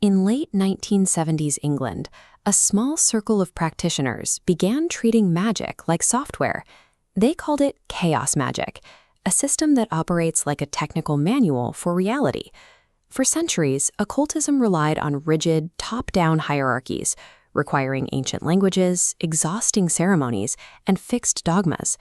In late 1970s England, a small circle of practitioners began treating magic like software. They called it chaos magic, a system that operates like a technical manual for reality. For centuries, occultism relied on rigid, top-down hierarchies, requiring ancient languages, exhausting ceremonies, and fixed dogmas.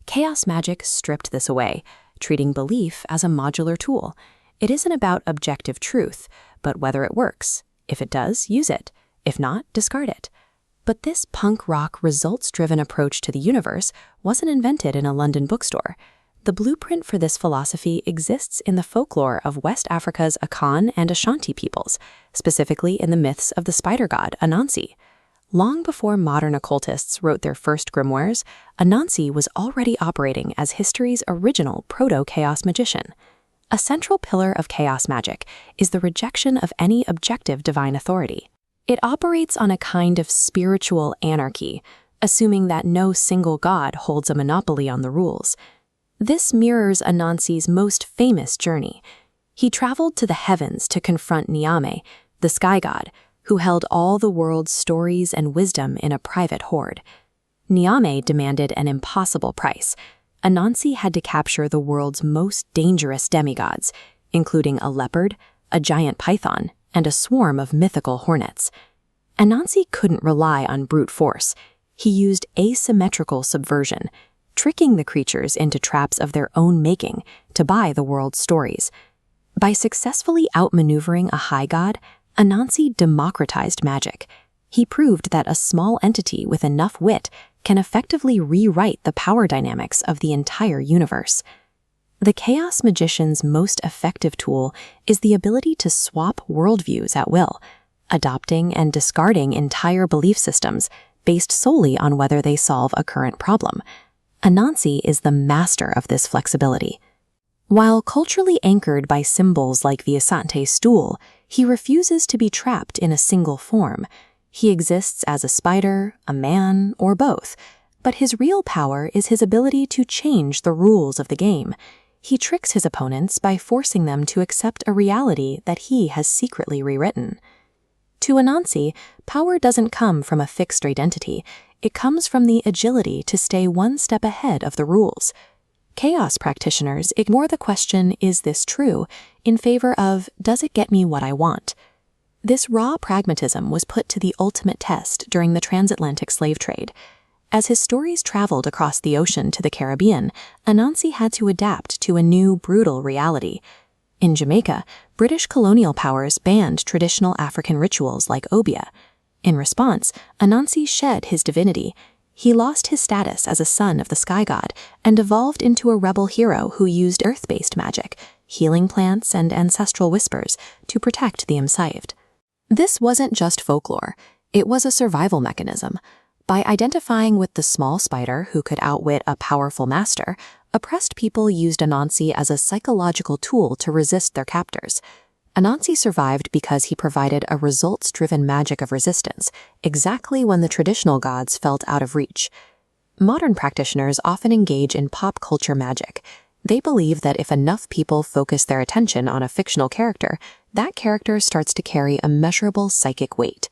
Chaos magic stripped this away, treating belief as a modular tool. It isn't about objective truth, but whether it works. If it does, use it. If not, discard it. But this punk rock results-driven approach to the universe wasn't invented in a London bookstore. The blueprint for this philosophy exists in the folklore of West Africa's Akan and Ashanti peoples, specifically in the myths of the spider god Anansi. Long before modern occultists wrote their first grimoires, Anansi was already operating as history's original proto-Chaos magician. A central pillar of chaos magic is the rejection of any objective divine authority. It operates on a kind of spiritual anarchy, assuming that no single god holds a monopoly on the rules. This mirrors Anansi's most famous journey. He traveled to the heavens to confront Nyame, the sky god, who held all the world's stories and wisdom in a private hoard. Nyame demanded an impossible price. Anansi had to capture the world's most dangerous demigods, including a leopard, a giant python, and a swarm of mythical hornets. Anansi couldn't rely on brute force. He used asymmetrical subversion, tricking the creatures into traps of their own making to buy the world's stories. By successfully outmaneuvering a high god, Anansi democratized magic. He proved that a small entity with enough wit can effectively rewrite the power dynamics of the entire universe. The chaos magician's most effective tool is the ability to swap worldviews at will, adopting and discarding entire belief systems based solely on whether they solve a current problem. Anansi is the master of this flexibility. While culturally anchored by symbols like the Asante stool, he refuses to be trapped in a single form. He exists as a spider, a man, or both, but his real power is his ability to change the rules of the game. He tricks his opponents by forcing them to accept a reality that he has secretly rewritten. To Anansi, power doesn't come from a fixed identity. It comes from the agility to stay one step ahead of the rules. Chaos practitioners ignore the question, "Is this true?" in favor of, "Does it get me what I want?" This raw pragmatism was put to the ultimate test during the transatlantic slave trade. As his stories traveled across the ocean to the Caribbean, Anansi had to adapt to a new, brutal reality. In Jamaica, British colonial powers banned traditional African rituals like obeah. In response, Anansi shed his divinity. He lost his status as a son of the sky god and evolved into a rebel hero who used earth-based magic, healing plants and ancestral whispers to protect the enslaved. This wasn't just folklore, it was a survival mechanism. By identifying with the small spider who could outwit a powerful master, oppressed people used Anansi as a psychological tool to resist their captors. Anansi survived because he provided a results-driven magic of resistance, exactly when the traditional gods felt out of reach. Modern practitioners often engage in pop culture magic. They believe that if enough people focus their attention on a fictional character, that character starts to carry a measurable psychic weight.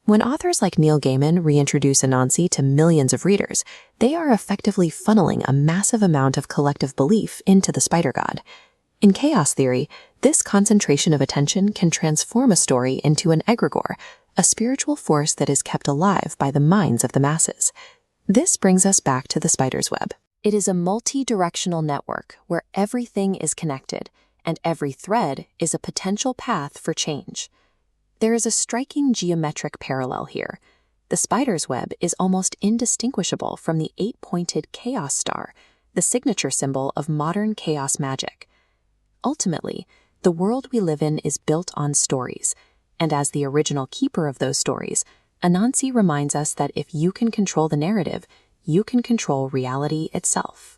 When authors like Neil Gaiman reintroduce Anansi to millions of readers, they are effectively funneling a massive amount of collective belief into the spider god. In chaos theory, this concentration of attention can transform a story into an egregore, a spiritual force that is kept alive by the minds of the masses. This brings us back to the spider's web. It is a multi-directional network where everything is connected, and every thread is a potential path for change. There is a striking geometric parallel here. The spider's web is almost indistinguishable from the 8-pointed chaos star, the signature symbol of modern chaos magic. Ultimately, the world we live in is built on stories, and as the original keeper of those stories, Anansi reminds us that if you can control the narrative, you can control reality itself.